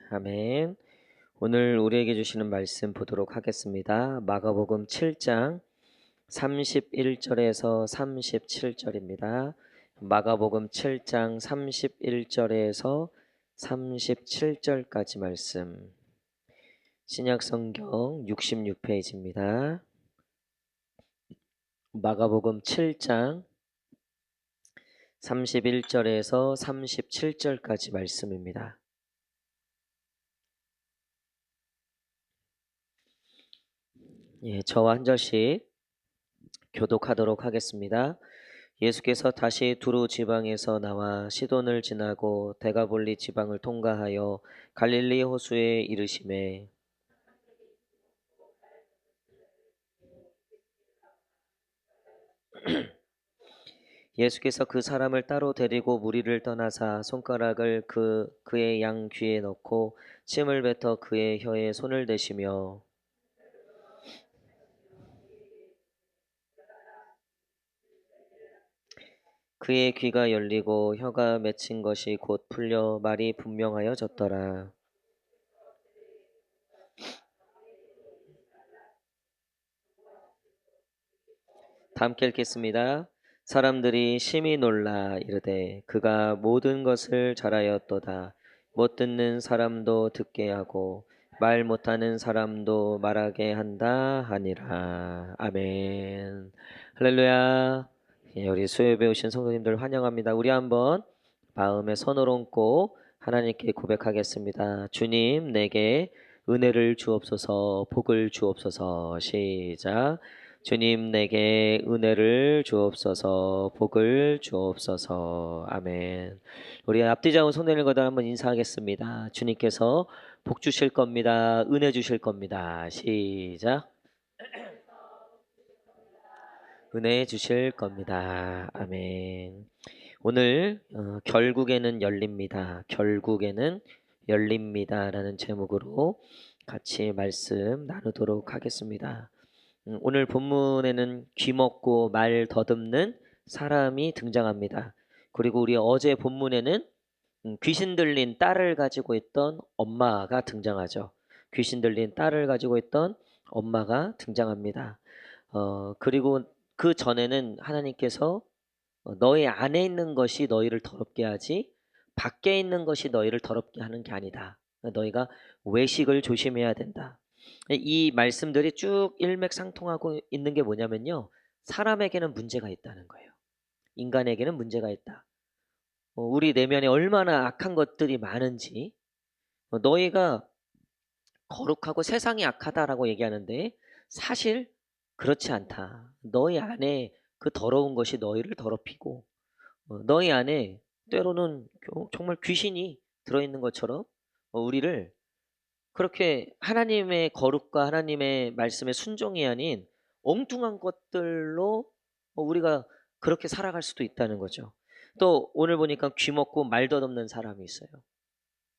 아멘. 오늘 우리에게 주시는 말씀 보도록 하겠습니다. 마가복음 7장 31절에서 37절입니다. 마가복음 7장 31절에서 37절까지 말씀. 신약성경 66페이지입니다. 마가복음 7장 31절에서 37절까지 말씀입니다. 저와 한 절씩 교독하도록 하겠습니다. 예수께서 다시 두루 지방에서 나와 시돈을 지나고 데가볼리 지방을 통과하여 갈릴리 호수에 이르시매 예수께서 그 사람을 따로 데리고 무리를 떠나사 손가락을 그의 양 귀에 넣고 침을 뱉어 그의 혀에 손을 대시며 그의 귀가 열리고 혀가 맺힌 것이 곧 풀려 말이 분명하여졌더라. 다 함께 읽겠습니다. 사람들이 심히 놀라 이르되 그가 모든 것을 잘하였도다. 못 듣는 사람도 듣게 하고 말 못하는 사람도 말하게 한다 하니라. 아멘. 할렐루야. 우리 수요일 배우신 성도님들 환영합니다. 우리 한번 마음에 손을 얹고 하나님께 고백하겠습니다. 주님, 내게 은혜를 주옵소서, 복을 주옵소서. 시작. 주님, 내게 은혜를 주옵소서, 복을 주옵소서. 아멘. 우리 앞뒤 좌우 손을 거다 한번 인사하겠습니다. 주님께서 복 주실 겁니다. 은혜 주실 겁니다. 시작. 은혜 주실 겁니다. 아멘. 오늘 결국에는 열립니다. 결국에는 열립니다라는 제목으로 같이 말씀 나누도록 하겠습니다. 오늘 본문에는 귀먹고 말 더듬는 사람이 등장합니다. 그리고 우리 어제 본문에는 귀신 들린 딸을 가지고 있던 엄마가 등장하죠. 귀신 들린 딸을 가지고 있던 엄마가 등장합니다. 그리고 그 전에는 하나님께서 너희 안에 있는 것이 너희를 더럽게 하지 밖에 있는 것이 너희를 더럽게 하는 게 아니다. 너희가 외식을 조심해야 된다. 이 말씀들이 쭉 일맥상통하고 있는 게 뭐냐면요. 사람에게는 문제가 있다는 거예요. 인간에게는 문제가 있다. 우리 내면에 얼마나 악한 것들이 많은지 너희가 거룩하고 세상이 악하다라고 얘기하는데 사실 그렇지 않다. 너희 안에 그 더러운 것이 너희를 더럽히고 너희 안에 때로는 정말 귀신이 들어있는 것처럼 우리를 그렇게 하나님의 거룩과 하나님의 말씀에 순종이 아닌 엉뚱한 것들로 우리가 그렇게 살아갈 수도 있다는 거죠. 또 오늘 보니까 귀먹고 말 덧없는 사람이 있어요.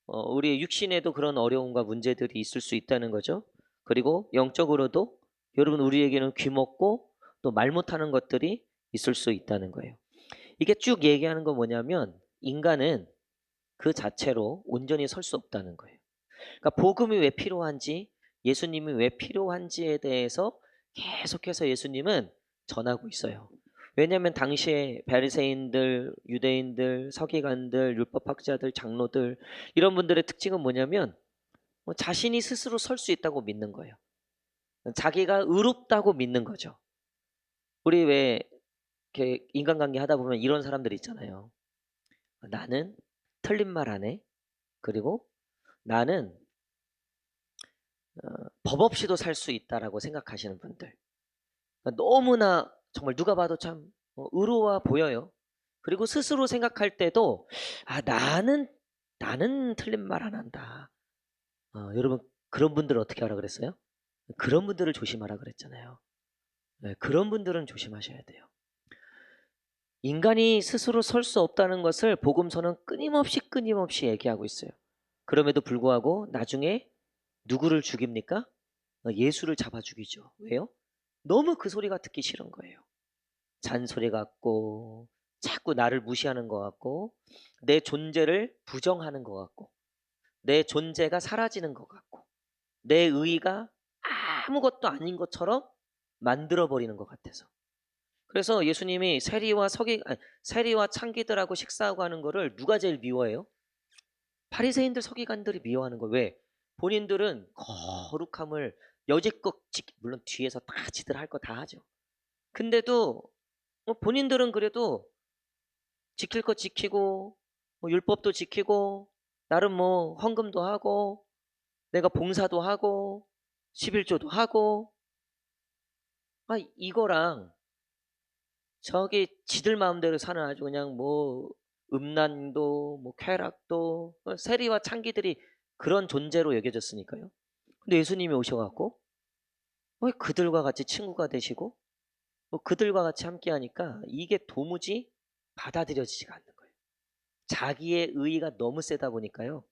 우리의 육신에도 그런 어려움과 문제들이 있을 수 있다는 거죠. 그리고 영적으로도 여러분 우리에게는 귀먹고 또 말 못하는 것들이 있을 수 있다는 거예요. 이게 쭉 얘기하는 건 뭐냐면 인간은 그 자체로 온전히 설 수 없다는 거예요. 그러니까 복음이 왜 필요한지, 예수님이 왜 필요한지에 대해서 계속해서 예수님은 전하고 있어요. 왜냐하면 당시에 바리새인들, 유대인들, 서기관들, 율법학자들, 장로들 이런 분들의 특징은 뭐냐면 자신이 스스로 설 수 있다고 믿는 거예요. 자기가 의롭다고 믿는 거죠. 우리 왜 이렇게 인간관계 하다 보면 이런 사람들 있잖아요. 나는 틀린 말 안 해. 그리고 나는 법 없이도 살 수 있다라고 생각하시는 분들. 너무나 정말 누가 봐도 참 의로워 보여요. 그리고 스스로 생각할 때도 나는 틀린 말 안 한다. 여러분 그런 분들 어떻게 하라 그랬어요? 그런 분들을 조심하라 그랬잖아요. 네, 그런 분들은 조심하셔야 돼요. 인간이 스스로 설 수 없다는 것을 복음서는 끊임없이 얘기하고 있어요. 그럼에도 불구하고 나중에 누구를 죽입니까? 예수를 잡아 죽이죠. 왜요? 너무 그 소리가 듣기 싫은 거예요. 잔소리 같고 자꾸 나를 무시하는 것 같고 내 존재를 부정하는 것 같고 내 존재가 사라지는 것 같고 내 의의가 아무것도 아닌 것처럼 만들어버리는 것 같아서. 그래서 예수님이 세리와 창기들하고 식사하고 하는 거를 누가 제일 미워해요? 바리새인들 서기관들이 미워하는 거예요. 왜? 본인들은 거룩함을 여지껏 물론 뒤에서 다 지들 할 거 다 하죠. 근데도 본인들은 그래도 지킬 거 지키고 율법도 지키고 나름 헌금도 하고 내가 봉사도 하고 11조도 하고 이거랑 저기 지들 마음대로 사는 아주 그냥 음란도 쾌락도 세리와 창기들이 그런 존재로 여겨졌으니까요. 근데 예수님이 오셔갖고 그들과 같이 친구가 되시고 그들과 같이 함께 하니까 이게 도무지 받아들여지지가 않는 거예요. 자기의 의의가 너무 세다 보니까요.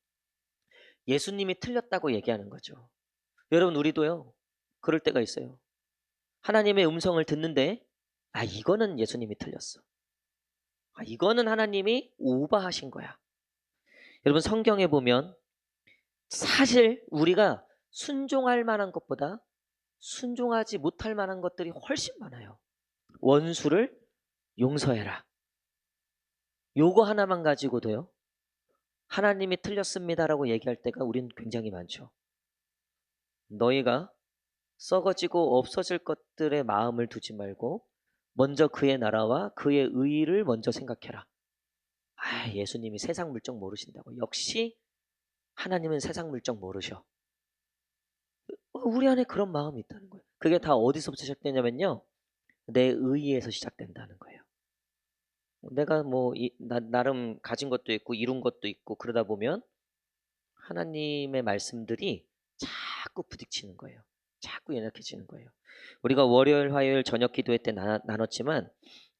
예수님이 틀렸다고 얘기하는 거죠. 여러분 우리도요. 그럴 때가 있어요. 하나님의 음성을 듣는데 이거는 예수님이 틀렸어. 이거는 하나님이 오버하신 거야. 여러분 성경에 보면 사실 우리가 순종할 만한 것보다 순종하지 못할 만한 것들이 훨씬 많아요. 원수를 용서해라. 요거 하나만 가지고도요. 하나님이 틀렸습니다라고 얘기할 때가 우린 굉장히 많죠. 너희가 썩어지고 없어질 것들의 마음을 두지 말고 먼저 그의 나라와 그의 의의를 먼저 생각해라. 예수님이 세상 물정 모르신다고. 역시 하나님은 세상 물정 모르셔. 우리 안에 그런 마음이 있다는 거예요. 그게 다 어디서부터 시작되냐면요. 내 의의에서 시작된다는 거예요. 내가 나름 가진 것도 있고 이룬 것도 있고 그러다 보면 하나님의 말씀들이 자꾸 부딪히는 거예요. 자꾸 연약해지는 거예요. 우리가 월요일, 화요일 저녁 기도회 때 나눴지만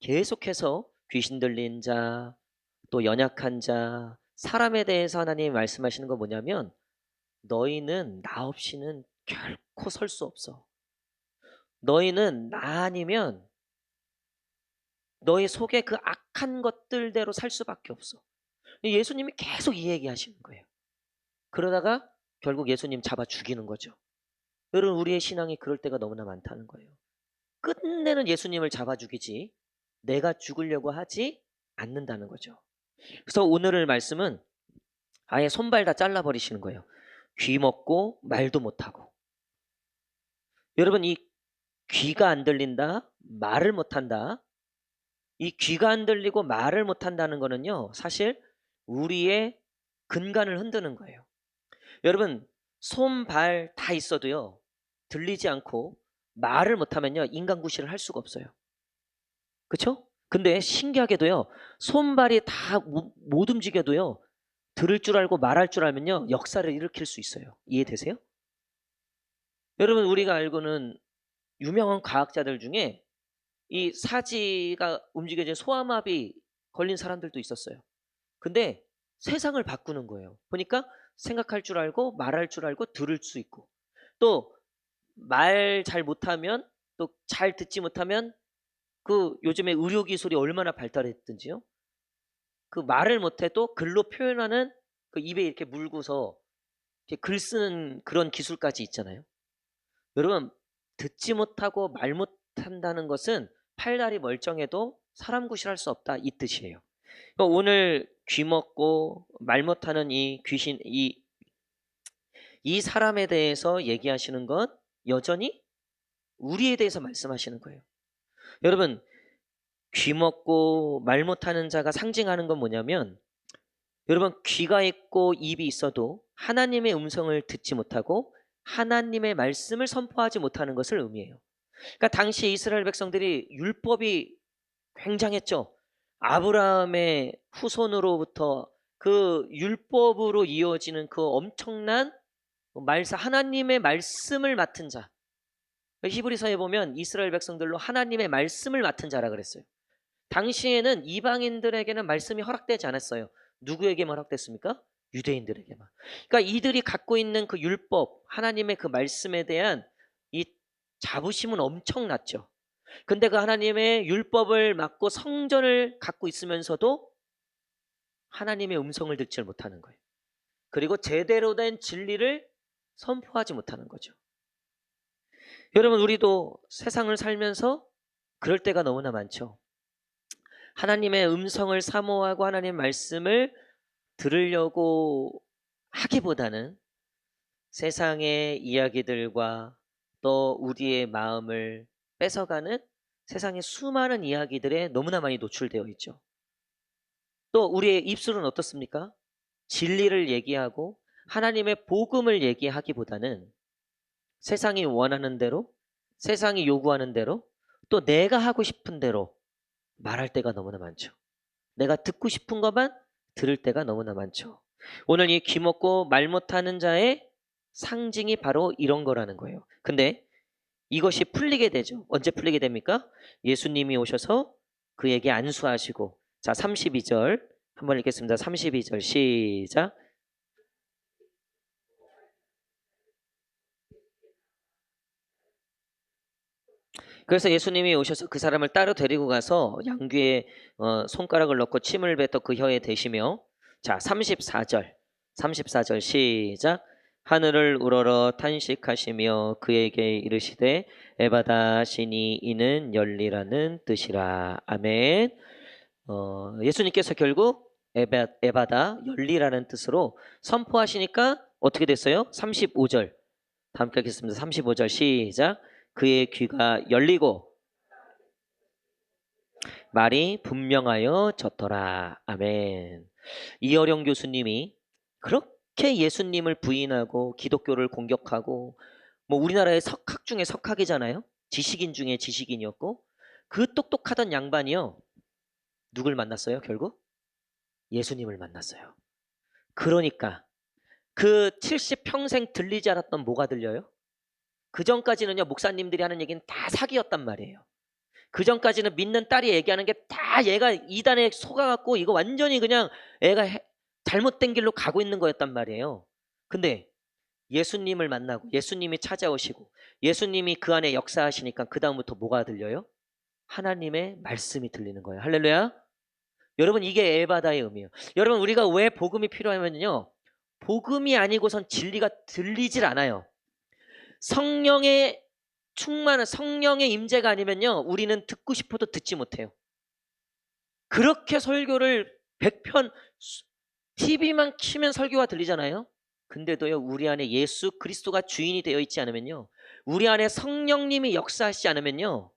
계속해서 귀신 들린 자, 또 연약한 자, 사람에 대해서 하나님이 말씀하시는 거 뭐냐면 너희는 나 없이는 결코 설 수 없어. 너희는 나 아니면 너희 속에 그 악한 것들대로 살 수밖에 없어. 예수님이 계속 이 얘기 하시는 거예요. 그러다가 결국 예수님 잡아 죽이는 거죠. 여러분 우리의 신앙이 그럴 때가 너무나 많다는 거예요. 끝내는 예수님을 잡아 죽이지 내가 죽으려고 하지 않는다는 거죠. 그래서 오늘의 말씀은 아예 손발 다 잘라버리시는 거예요. 귀 먹고 말도 못하고. 여러분 이 귀가 안 들린다, 말을 못한다. 이 귀가 안 들리고 말을 못한다는 거는요. 사실 우리의 근간을 흔드는 거예요. 여러분 손, 발 다 있어도요. 들리지 않고 말을 못하면요. 인간구실을 할 수가 없어요. 그렇죠? 근데 신기하게도요. 손발이 다 못 움직여도요. 들을 줄 알고 말할 줄 알면요. 역사를 일으킬 수 있어요. 이해되세요? 여러분 우리가 알고는 유명한 과학자들 중에 이 사지가 움직여진 소아마비 걸린 사람들도 있었어요. 근데 세상을 바꾸는 거예요. 보니까 생각할 줄 알고 말할 줄 알고 들을 수 있고 또 말 잘 못하면 또 잘 듣지 못하면 그 요즘에 의료 기술이 얼마나 발달했든지요. 그 말을 못해도 글로 표현하는 그 입에 이렇게 물고서 이렇게 글 쓰는 그런 기술까지 있잖아요. 여러분 듣지 못하고 말 못한다는 것은 팔다리 멀쩡해도 사람 구실할 수 없다 이 뜻이에요. 그러니까 오늘 귀 먹고 말 못하는 이 귀신 이 사람에 대해서 얘기하시는 건 여전히 우리에 대해서 말씀하시는 거예요. 여러분 귀 먹고 말 못하는 자가 상징하는 건 뭐냐면 여러분 귀가 있고 입이 있어도 하나님의 음성을 듣지 못하고 하나님의 말씀을 선포하지 못하는 것을 의미해요. 그러니까 당시 이스라엘 백성들이 율법이 굉장했죠. 아브라함의 후손으로부터 그 율법으로 이어지는 그 엄청난 하나님의 말씀을 맡은 자. 히브리서에 보면 이스라엘 백성들로 하나님의 말씀을 맡은 자라 그랬어요. 당시에는 이방인들에게는 말씀이 허락되지 않았어요. 누구에게만 허락됐습니까? 유대인들에게만. 그러니까 이들이 갖고 있는 그 율법, 하나님의 그 말씀에 대한 이 자부심은 엄청났죠. 근데 그 하나님의 율법을 맡고 성전을 갖고 있으면서도 하나님의 음성을 듣지 못하는 거예요. 그리고 제대로 된 진리를 선포하지 못하는 거죠. 여러분, 우리도 세상을 살면서 그럴 때가 너무나 많죠. 하나님의 음성을 사모하고 하나님의 말씀을 들으려고 하기보다는 세상의 이야기들과 또 우리의 마음을 뺏어가는 세상의 수많은 이야기들에 너무나 많이 노출되어 있죠. 또 우리의 입술은 어떻습니까? 진리를 얘기하고 하나님의 복음을 얘기하기보다는 세상이 원하는 대로, 세상이 요구하는 대로, 또 내가 하고 싶은 대로 말할 때가 너무나 많죠. 내가 듣고 싶은 것만 들을 때가 너무나 많죠. 오늘 이 귀먹고 말 못하는 자의 상징이 바로 이런 거라는 거예요. 근데 이것이 풀리게 되죠. 언제 풀리게 됩니까? 예수님이 오셔서 그에게 안수하시고, 자, 32절 한번 읽겠습니다. 32절 시작. 그래서 예수님이 오셔서 그 사람을 따로 데리고 가서 양귀에 손가락을 넣고 침을 뱉어 그 혀에 대시며, 자, 34절 시작. 하늘을 우러러 탄식하시며 그에게 이르시되 에바다 시니 이는 열리라는 뜻이라. 아멘. 예수님께서 결국 에바다 열리라는 뜻으로 선포하시니까 어떻게 됐어요? 35절 다 함께 읽겠습니다. 35절 시작. 그의 귀가 열리고 말이 분명하여 졌더라. 아멘. 이어령 교수님이 그렇게 예수님을 부인하고 기독교를 공격하고, 뭐 우리나라의 석학 중에 석학이잖아요. 지식인 중에 지식인이었고, 그 똑똑하던 양반이요, 누굴 만났어요? 결국 예수님을 만났어요. 그러니까 그 70평생 들리지 않았던 뭐가 들려요? 그 전까지는요, 목사님들이 하는 얘기는 다 사기였단 말이에요. 그 전까지는 믿는 딸이 얘기하는 게 다 얘가 이단에 속아갖고 이거 완전히 그냥 애가 잘못된 길로 가고 있는 거였단 말이에요. 근데 예수님을 만나고 예수님이 찾아오시고 예수님이 그 안에 역사하시니까 그 다음부터 뭐가 들려요? 하나님의 말씀이 들리는 거예요. 할렐루야. 여러분, 이게 에바다의 의미예요. 여러분, 우리가 왜 복음이 필요하면요, 복음이 아니고선 진리가 들리질 않아요. 성령의 충만한 성령의 임재가 아니면요, 우리는 듣고 싶어도 듣지 못해요. 그렇게 설교를 100편 TV만 키면 설교가 들리잖아요. 근데도요, 우리 안에 예수 그리스도가 주인이 되어 있지 않으면요, 우리 안에 성령님이 역사하시지 않으면요,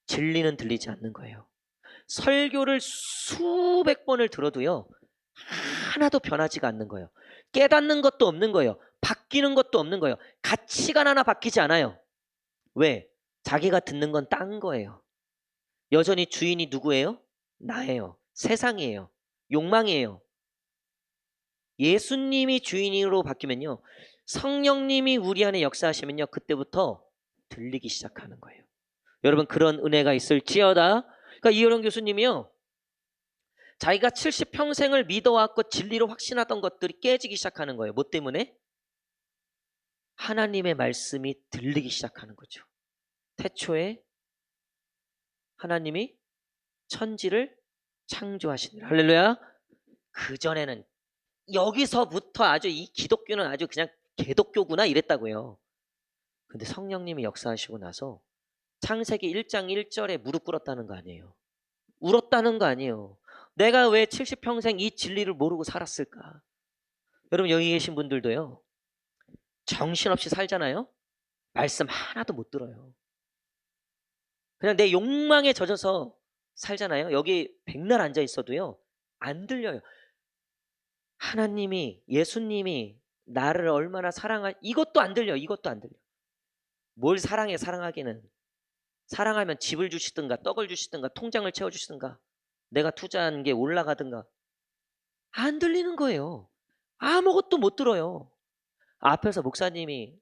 진리는 들리지 않는 거예요. 설교를 수백 번을 들어도요, 하나도 변하지가 않는 거예요. 깨닫는 것도 없는 거예요. 바뀌는 것도 없는 거예요. 가치관 하나 바뀌지 않아요. 왜? 자기가 듣는 건 딴 거예요. 여전히 주인이 누구예요? 나예요. 세상이에요. 욕망이에요. 예수님이 주인으로 바뀌면요, 성령님이 우리 안에 역사하시면요, 그때부터 들리기 시작하는 거예요. 여러분, 그런 은혜가 있을지어다. 그러니까 이효령 교수님이요, 자기가 70평생을 믿어왔고 진리로 확신하던 것들이 깨지기 시작하는 거예요. 뭐 때문에? 하나님의 말씀이 들리기 시작하는 거죠. 태초에 하나님이 천지를 창조하시니라. 할렐루야. 그전에는 여기서부터 아주 이 기독교는 아주 그냥 개독교구나 이랬다고요. 근데 성령님이 역사하시고 나서 창세기 1장 1절에 무릎 꿇었다는 거 아니에요. 울었다는 거 아니에요. 내가 왜 70평생 이 진리를 모르고 살았을까? 여러분, 여기 계신 분들도요, 정신없이 살잖아요. 말씀 하나도 못 들어요. 그냥 내 욕망에 젖어서 살잖아요. 여기 백날 앉아 있어도요, 안 들려요. 하나님이, 예수님이 나를 얼마나 이것도 안 들려. 이것도 안 들려. 뭘 사랑해, 사랑하기는. 사랑하면 집을 주시든가 떡을 주시든가 통장을 채워주시든가 내가 투자한 게 올라가든가. 안 들리는 거예요. 아무것도 못 들어요. 앞에서 목사님이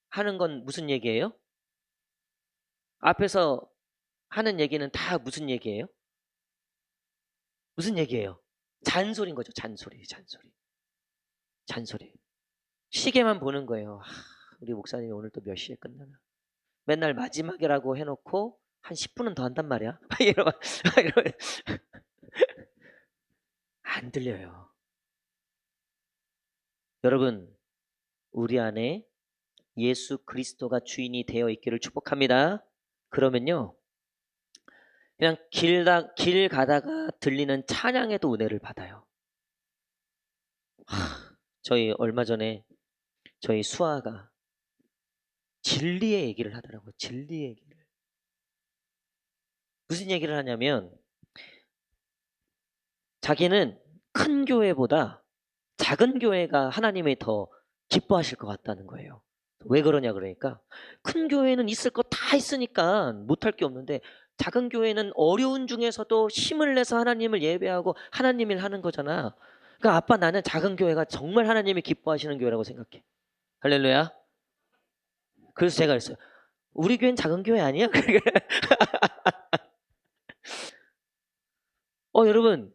하는 건 무슨 얘기예요? 앞에서 하는 얘기는 다 무슨 얘기예요? 무슨 얘기예요? 잔소리인 거죠. 잔소리. 시계만 보는 거예요. 우리 목사님이 오늘 또 몇 시에 끝나나. 맨날 마지막이라고 해놓고 한 10분은 더 한단 말이야. 이러면 안 들려요. 여러분, 우리 안에 예수 그리스도가 주인이 되어 있기를 축복합니다. 그러면요, 그냥 길 가다가 들리는 찬양에도 은혜를 받아요. 저희 얼마 전에 저희 수아가 진리의 얘기를 하더라고요. 진리의 얘기를. 무슨 얘기를 하냐면 자기는 큰 교회보다 작은 교회가 하나님이 더 기뻐하실 것 같다는 거예요. 왜 그러냐 그러니까 큰 교회는 있을 거 다 있으니까 못할 게 없는데 작은 교회는 어려운 중에서도 힘을 내서 하나님을 예배하고 하나님 일 하는 거잖아. 그러니까 아빠 나는 작은 교회가 정말 하나님이 기뻐하시는 교회라고 생각해. 할렐루야. 그래서 제가 그랬어요. 우리 교회는 작은 교회 아니야? 여러분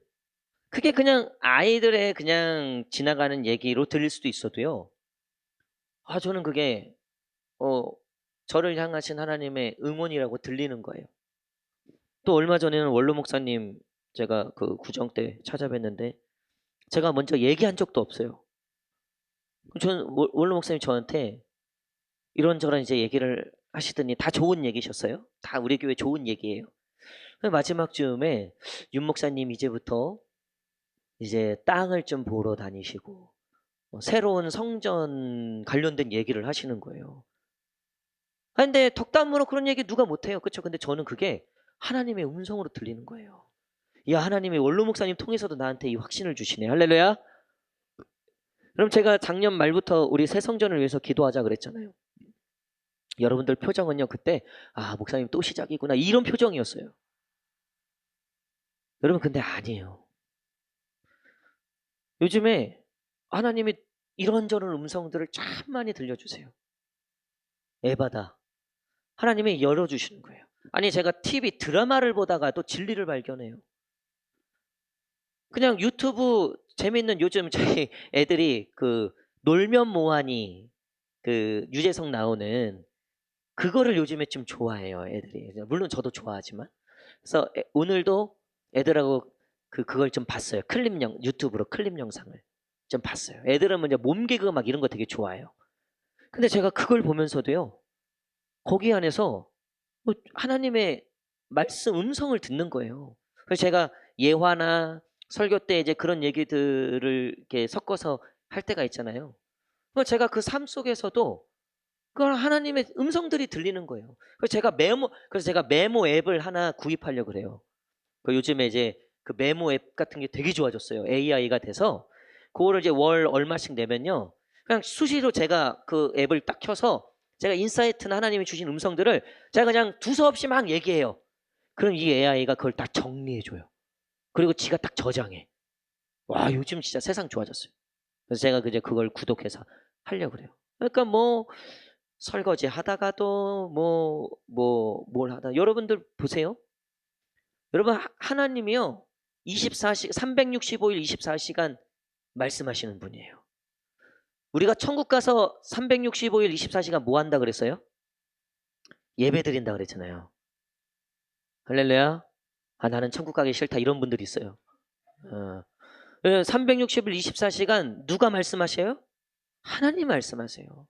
그게 그냥 아이들의 그냥 지나가는 얘기로 들릴 수도 있어도요. 저는 그게 어, 저를 향하신 하나님의 응원이라고 들리는 거예요. 또 얼마 전에는 원로 목사님 제가 그 구정 때 찾아뵀는데 제가 먼저 얘기한 적도 없어요. 저는 원로 목사님 저한테 이런저런 이제 얘기를 하시더니 다 좋은 얘기셨어요. 다 우리 교회 좋은 얘기예요. 마지막 즈음에 윤 목사님 이제부터 이제 땅을 좀 보러 다니시고 새로운 성전 관련된 얘기를 하시는 거예요. 근데 덕담으로 그런 얘기 누가 못해요. 그렇죠? 근데 저는 그게 하나님의 음성으로 들리는 거예요. 야, 하나님이 원로 목사님 통해서도 나한테 이 확신을 주시네. 할렐루야. 그럼 제가 작년 말부터 우리 새 성전을 위해서 기도하자 그랬잖아요. 여러분들 표정은요, 그때 목사님 또 시작이구나 이런 표정이었어요. 여러분 근데 아니에요. 요즘에 하나님이 이런저런 음성들을 참 많이 들려주세요. 에바다. 하나님이 열어주시는 거예요. 아니 제가 TV 드라마를 보다가도 진리를 발견해요. 그냥 유튜브 재밌는 요즘 저희 애들이 그 놀면 뭐하니 그 유재석 나오는 그거를 요즘에 좀 좋아해요 애들이. 물론 저도 좋아하지만. 그래서 오늘도 애들하고 그걸 좀 봤어요. 유튜브로 클립 영상을 좀 봤어요. 애들은 먼저 몸 개그 막 이런 거 되게 좋아해요. 근데 제가 그걸 보면서도요. 거기 안에서 하나님의 말씀 음성을 듣는 거예요. 그래서 제가 예화나 설교 때 이제 그런 얘기들을 이렇게 섞어서 할 때가 있잖아요. 제가 그 삶 속에서도 그 하나님의 음성들이 들리는 거예요. 그래서 제가 메모 앱을 하나 구입하려고 그래요. 요즘에 이제 그 메모 앱 같은 게 되게 좋아졌어요. AI가 돼서 그거를 이제 월 얼마씩 내면요. 그냥 수시로 제가 그 앱을 딱 켜서 제가 인사이트나 하나님이 주신 음성들을 제가 그냥 두서없이 막 얘기해요. 그럼 이 AI가 그걸 딱 정리해줘요. 그리고 지가 딱 저장해. 와, 요즘 진짜 세상 좋아졌어요. 그래서 제가 이제 그걸 구독해서 하려고 그래요. 그러니까 뭐 설거지 하다가도 뭘 하다 여러분들 보세요. 여러분 하나님이요 365일 24시간 말씀하시는 분이에요. 우리가 천국 가서 365일 24시간 뭐 한다 그랬어요? 예배 드린다 그랬잖아요. 할렐루야. 나는 천국 가기 싫다 이런 분들이 있어요. 360일 24시간 누가 말씀하셔요? 하나님 말씀하세요.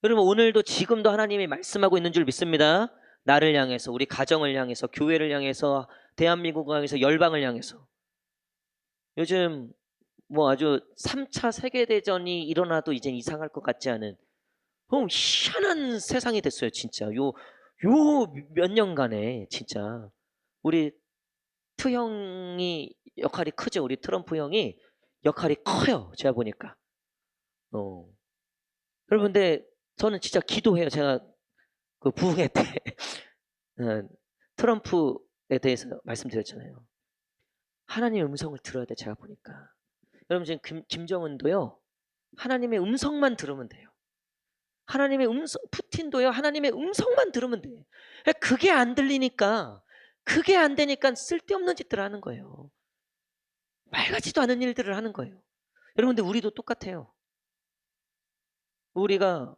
여러분 오늘도 지금도 하나님이 말씀하고 있는 줄 믿습니다. 나를 향해서 우리 가정을 향해서 교회를 향해서 대한민국을 향해서 열방을 향해서 요즘 뭐 아주 3차 세계대전이 일어나도 이젠 이상할 것 같지 않은 희한한 세상이 됐어요 진짜 요 몇 년간에 진짜 우리 형이 역할이 크죠. 우리 트럼프 형이 역할이 커요 제가 보니까 여러분 근데 저는 진짜 기도해요. 제가 그 부흥회 때 트럼프에 대해서 말씀드렸잖아요. 하나님의 음성을 들어야 돼 제가 보니까. 여러분 지금 김정은도요. 하나님의 음성만 들으면 돼요. 하나님의 음성, 푸틴도요. 하나님의 음성만 들으면 돼. 그게 안 들리니까 그게 안 되니까 쓸데없는 짓들을 하는 거예요. 말 같지도 않은 일들을 하는 거예요. 여러분들 우리도 똑같아요. 우리가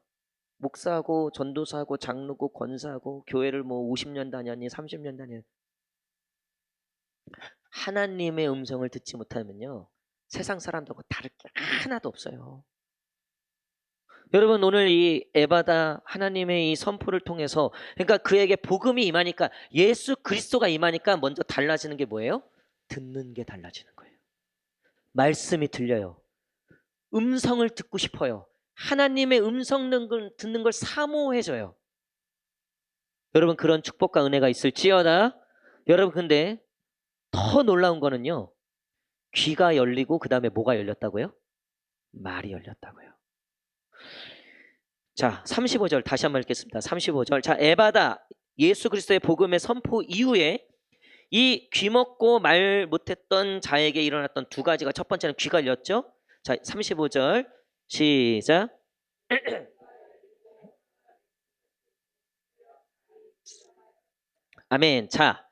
목사하고 전도사하고 장로고 권사하고 교회를 뭐 50년 다녔니 30년 다녔니 하나님의 음성을 듣지 못하면요 세상 사람들하고 다를 게 하나도 없어요. 여러분 오늘 이 에바다 하나님의 이 선포를 통해서 그러니까 그에게 복음이 임하니까 예수 그리스도가 임하니까 먼저 달라지는 게 뭐예요? 듣는 게 달라지는 거예요. 말씀이 들려요. 음성을 듣고 싶어요. 하나님의 음성 듣는 걸 사모해져요. 여러분 그런 축복과 은혜가 있을지어다. 여러분 근데 더 놀라운 거는요. 귀가 열리고 그 다음에 뭐가 열렸다고요? 말이 열렸다고요. 자 35절 다시 한번 읽겠습니다. 35절 자 에바다 예수 그리스도의 복음의 선포 이후에 이 귀먹고 말 못했던 자에게 일어났던 두 가지가 첫 번째는 귀가 열렸죠. 자 35절 시작 아멘. 자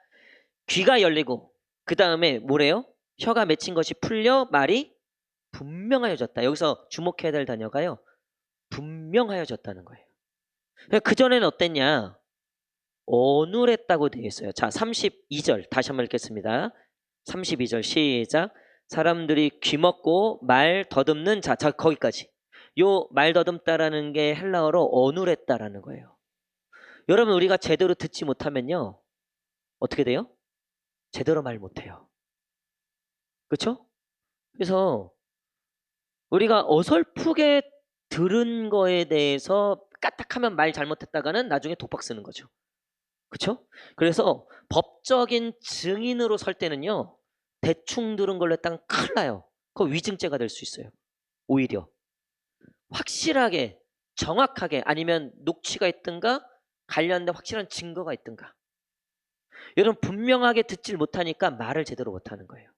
귀가 열리고 그 다음에 뭐래요? 혀가 맺힌 것이 풀려 말이 분명하여졌다. 여기서 주목해야 될 단어가요. 분명하여졌다는 거예요. 그전에는 어땠냐? 어눌했다고 되어 있어요. 자 32절 다시 한번 읽겠습니다. 32절 시작 사람들이 귀먹고 말 더듬는 자 거기까지. 요 말 더듬다라는 게 헬라어로 어눌했다라는 거예요. 여러분 우리가 제대로 듣지 못하면요. 어떻게 돼요? 제대로 말 못해요. 그렇죠? 그래서 우리가 어설프게 들은 거에 대해서 까딱하면 말 잘못했다가는 나중에 독박 쓰는 거죠. 그렇죠? 그래서 법적인 증인으로 설 때는요. 대충 들은 걸로 했다가 큰일 나요. 그거 위증죄가 될 수 있어요. 오히려 확실하게 정확하게 아니면 녹취가 있든가 관련된 확실한 증거가 있든가. 여러분 분명하게 듣질 못하니까 말을 제대로 못하는 거예요.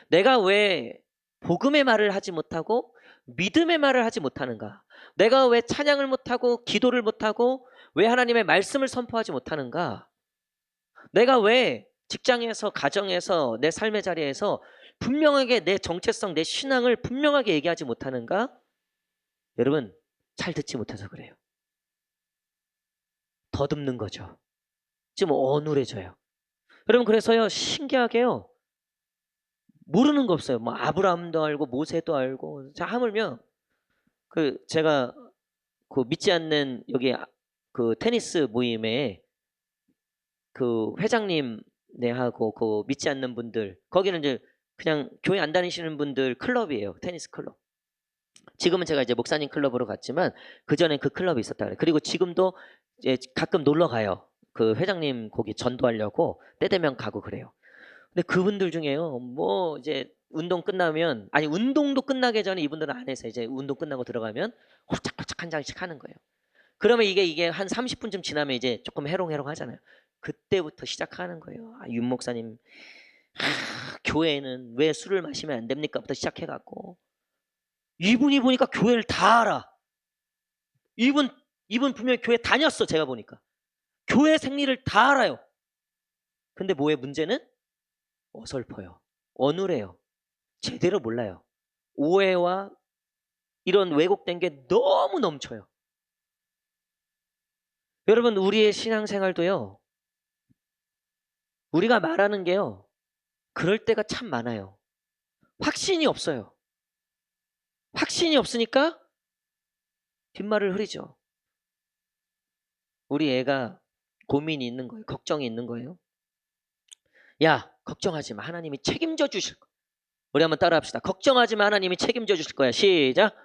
내가 왜 복음의 말을 하지 못하고 믿음의 말을 하지 못하는가? 내가 왜 찬양을 못하고 기도를 못하고 왜 하나님의 말씀을 선포하지 못하는가? 내가 왜 직장에서 가정에서 내 삶의 자리에서 분명하게 내 정체성 내 신앙을 분명하게 얘기하지 못하는가? 여러분 잘 듣지 못해서 그래요. 더듬는 거죠. 지금 어눌해져요. 여러분 그래서요 신기하게요 모르는 거 없어요. 뭐 아브라함도 알고 모세도 알고 자 하물며 그 제가 그 믿지 않는 여기 그 테니스 모임에 그 회장님 네하고 그 믿지 않는 분들 거기는 이제 그냥 교회 안 다니시는 분들 클럽이에요. 테니스 클럽. 지금은 제가 이제 목사님 클럽으로 갔지만 그 전에 그 클럽이 있었다 그래요. 그리고 지금도 이제 가끔 놀러 가요. 그 회장님 거기 전도하려고 때 되면 가고 그래요. 근데 그분들 중에요. 뭐 이제 운동 끝나면 아니 운동도 끝나기 전에 이분들은 안 해서 이제 운동 끝나고 들어가면 홀짝홀짝 한 장씩 하는 거예요. 그러면 이게 한 30분쯤 지나면 이제 조금 해롱해롱 하잖아요. 그때부터 시작하는 거예요. 아, 윤 목사님, 교회는 왜 술을 마시면 안 됩니까?부터 시작해갖고 이분이 보니까 교회를 다 알아. 이분 분명히 교회 다녔어. 제가 보니까 교회 생리를 다 알아요. 근데 뭐의 문제는 어설퍼요. 어눌해요. 제대로 몰라요. 오해와 이런 왜곡된 게 너무 넘쳐요. 여러분 우리의 신앙생활도요. 우리가 말하는 게요. 그럴 때가 참 많아요. 확신이 없어요. 확신이 없으니까 뒷말을 흐리죠. 우리 애가 고민이 있는 거예요. 걱정이 있는 거예요. 야 걱정하지 마. 하나님이 책임져 주실 거야. 우리 한번 따라 합시다. 걱정하지 마. 하나님이 책임져 주실 거야. 시작.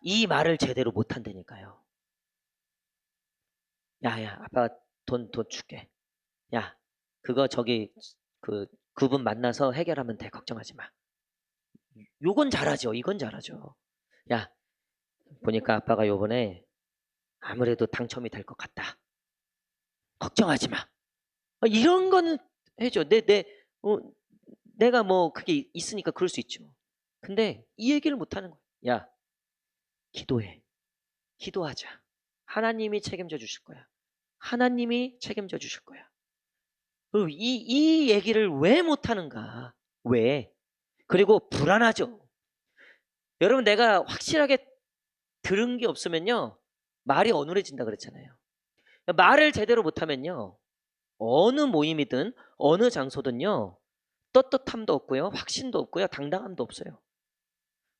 이 말을 제대로 못한다니까요. 야야 아빠 돈 줄게. 야 그거 저기 그분 만나서 해결하면 돼. 걱정하지 마. 요건 잘하죠. 이건 잘하죠. 야 보니까 아빠가 요번에 아무래도 당첨이 될 것 같다. 걱정하지 마. 이런 건 해줘. 내가 뭐 그게 있으니까 그럴 수 있죠. 근데 이 얘기를 못하는 거야. 야 기도해. 기도하자. 하나님이 책임져 주실 거야. 하나님이 책임져 주실 거야. 이 얘기를 왜 못하는가? 왜? 그리고 불안하죠. 여러분 내가 확실하게 들은 게 없으면요. 말이 어눌해진다 그랬잖아요. 말을 제대로 못하면요. 어느 모임이든 어느 장소든요. 떳떳함도 없고요, 확신도 없고요, 당당함도 없어요.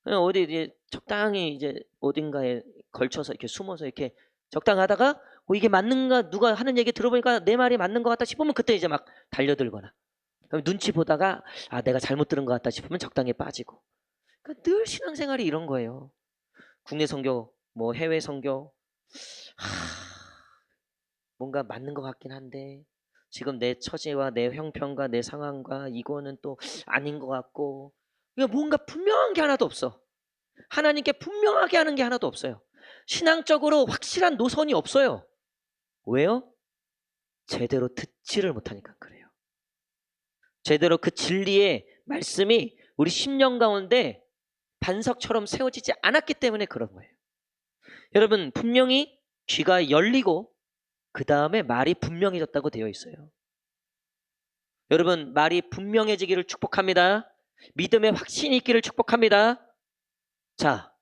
그냥 어디 이제 적당히 이제 어딘가에 걸쳐서 이렇게 숨어서 이렇게 적당하다가 이게 맞는가, 누가 하는 얘기 들어보니까 내 말이 맞는 것 같다 싶으면 그때 이제 막 달려들거나, 그럼 눈치 보다가 내가 잘못 들은 것 같다 싶으면 적당히 빠지고. 그러니까 늘 신앙생활이 이런 거예요. 국내 선교, 뭐 해외 선교, 뭔가 맞는 것 같긴 한데 지금 내 처지와 내 형편과 내 상황과 이거는 또 아닌 것 같고, 그러니까 뭔가 분명한 게 하나도 없어. 하나님께 분명하게 하는 게 하나도 없어요. 신앙적으로 확실한 노선이 없어요. 왜요? 제대로 듣지를 못하니까 그래요. 제대로 그 진리의 말씀이 우리 심령 가운데 반석처럼 세워지지 않았기 때문에 그런 거예요. 여러분, 분명히 귀가 열리고 그 다음에 말이 분명해졌다고 되어 있어요. 여러분, 말이 분명해지기를 축복합니다. 믿음의 확신이 있기를 축복합니다. 자,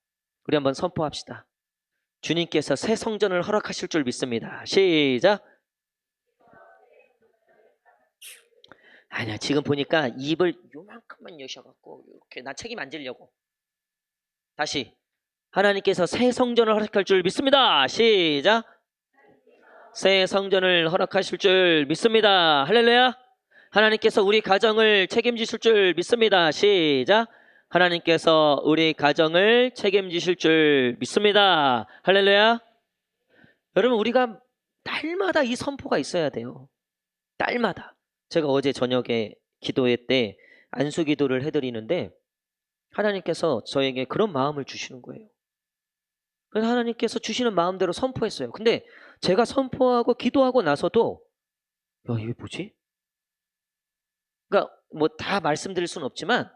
우리 한번 선포합시다. 주님께서 새 성전을 허락하실 줄 믿습니다. 시작. 아니야, 지금 보니까 입을 요만큼만 여셔갖고 이렇게 나 책임 안 지려고. 다시. 하나님께서 새 성전을 허락할 줄 믿습니다. 시작. 새 성전을 허락하실 줄 믿습니다. 할렐루야. 하나님께서 우리 가정을 책임지실 줄 믿습니다. 시작. 하나님께서 우리 가정을 책임지실 줄 믿습니다. 할렐루야. 여러분, 우리가 날마다 이 선포가 있어야 돼요. 날마다. 제가 어제 저녁에 기도회 때 안수 기도를 해드리는데 하나님께서 저에게 그런 마음을 주시는 거예요. 그래서 하나님께서 주시는 마음대로 선포했어요. 근데 제가 선포하고 기도하고 나서도 이게 뭐지? 그러니까 뭐 다 말씀드릴 수는 없지만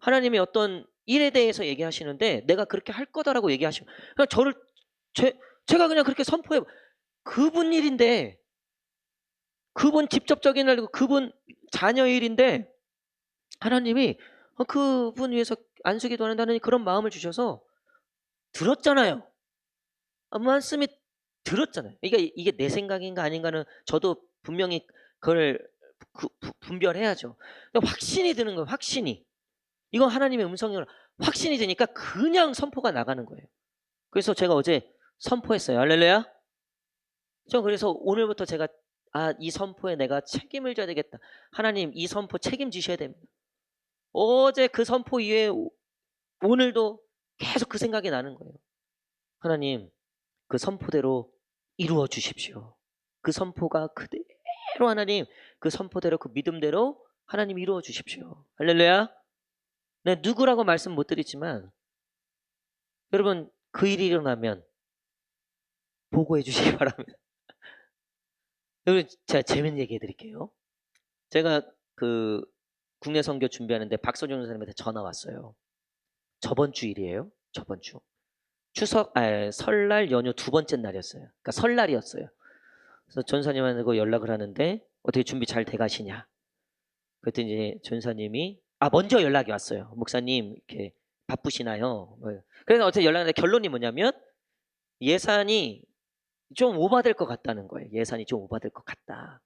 하나님이 어떤 일에 대해서 얘기하시는데 내가 그렇게 할 거다라고 얘기하시면 그냥 저를 제가 그냥 그렇게 선포해. 그분 일인데, 그분 직접적인 일이고 그분 자녀 일인데 하나님이 그분 위해서 안수기도 한다는 그런 마음을 주셔서 들었잖아요. 말씀이 들었잖아요. 이게 내 생각인가 아닌가는 저도 분명히 그걸 분별해야죠. 확신이 드는 거예요. 확신이. 이건 하나님의 음성이 확신이 되니까 그냥 선포가 나가는 거예요. 그래서 제가 어제 선포했어요. 할렐루야. 저 그래서 오늘부터 제가 이 선포에 내가 책임을 져야 되겠다. 하나님, 이 선포 책임지셔야 됩니다. 어제 그 선포 이후에 오늘도 계속 그 생각이 나는 거예요. 하나님, 그 선포대로 이루어 주십시오. 그 선포가 그대로 하나님, 그 선포대로 그 믿음대로 하나님 이루어 주십시오. 할렐루야. 네, 누구라고 말씀 못 드리지만 여러분, 그 일이 일어나면 보고해 주시기 바랍니다. 여러분, 제가 재밌는 얘기 해드릴게요. 제가 그 국내 선교 준비하는데 박서준 선생님한테 전화 왔어요. 저번 주일이에요. 저번 주. 설날 연휴 두 번째 날이었어요. 그러니까 설날이었어요. 그래서 전사님하고 연락을 하는데 어떻게 준비 잘 돼가시냐. 그랬더니 이제 전사님이 먼저 연락이 왔어요. 목사님 이렇게 바쁘시나요? 그래서 어떻게 연락하는데 결론이 뭐냐면 예산이 좀 오바될 것 같다는 거예요. 예산이 좀 오바될 것 같다.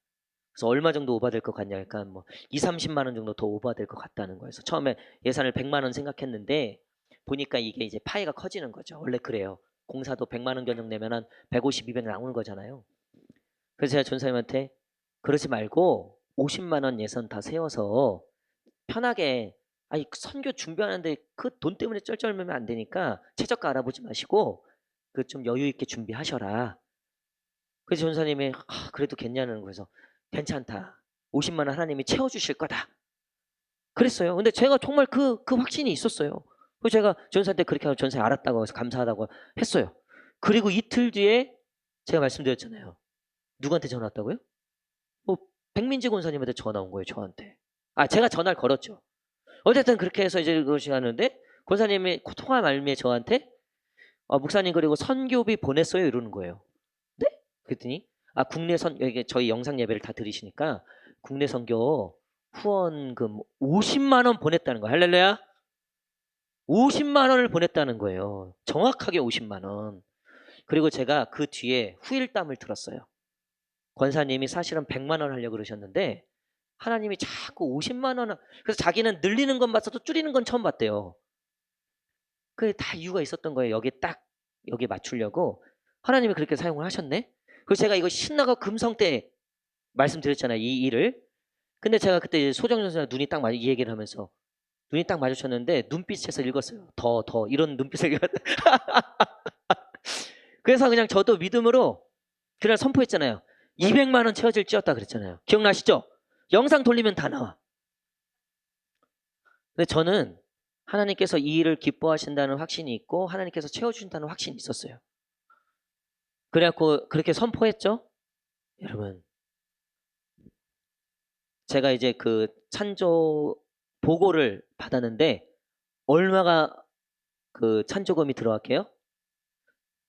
그래서 얼마 정도 오바될 것 같냐. 그러니까 뭐 2~30만 원 정도 더 오바될 것 같다는 거예요. 그래서 처음에 예산을 100만 원 생각했는데 보니까 이게 이제 파이가 커지는 거죠. 원래 그래요. 공사도 100만 원 견적 내면 한 150, 200 나오는 거잖아요. 그래서 제가 전사님한테 그러지 말고 50만 원 예산 다 세워서 편하게 선교 준비하는데 그 돈 때문에 쩔쩔매면 안 되니까 최저가 알아보지 마시고 그 좀 여유 있게 준비하셔라. 그래서 전사님이 그래도 괜찮은 거에서 괜찮다. 50만 원 하나님이 채워주실 거다. 그랬어요. 근데 제가 정말 그 확신이 있었어요. 그래서 제가 전사한테 그렇게 하고 전사 알았다고 해서 감사하다고 했어요. 그리고 이틀 뒤에 제가 말씀드렸잖아요. 누구한테 전화 왔다고요? 백민지 권사님한테 전화 온 거예요, 저한테. 제가 전화를 걸었죠. 어쨌든 그렇게 해서 이제 그것이 하는데 권사님이 통화 말미에 저한테 목사님 그리고 선교비 보냈어요 이러는 거예요. 네? 그랬더니 국내 이게 저희 영상 예배를 다 들으시니까 국내 선교 후원금 50만 원 보냈다는 거예요. 할렐루야. 50만 원을 보냈다는 거예요. 정확하게 50만 원. 그리고 제가 그 뒤에 후일담을 들었어요. 권사님이 사실은 100만 원 하려고 그러셨는데 하나님이 자꾸 50만 원, 그래서 자기는 늘리는 건 봤어도 줄이는 건 처음 봤대요. 그게 다 이유가 있었던 거예요. 여기 맞추려고 하나님이 그렇게 사용을 하셨네. 그래서 제가 이거 신나가 금성 때 말씀드렸잖아요, 이 일을. 근데 제가 그때 이제 소정 선수랑 눈이 딱 이 얘기를 하면서 눈이 딱 마주쳤는데 눈빛에서 읽었어요. 더 이런 눈빛을 읽었. 그래서 그냥 저도 믿음으로 그날 선포했잖아요. 200만 원 채워질지었다 그랬잖아요. 기억나시죠? 영상 돌리면 다 나와. 근데 저는 하나님께서 이 일을 기뻐하신다는 확신이 있고 하나님께서 채워주신다는 확신이 있었어요. 그래갖고 그렇게 선포했죠. 여러분, 제가 이제 그 찬조 보고를 받았는데 얼마가 그 찬조금이 들어갈게요?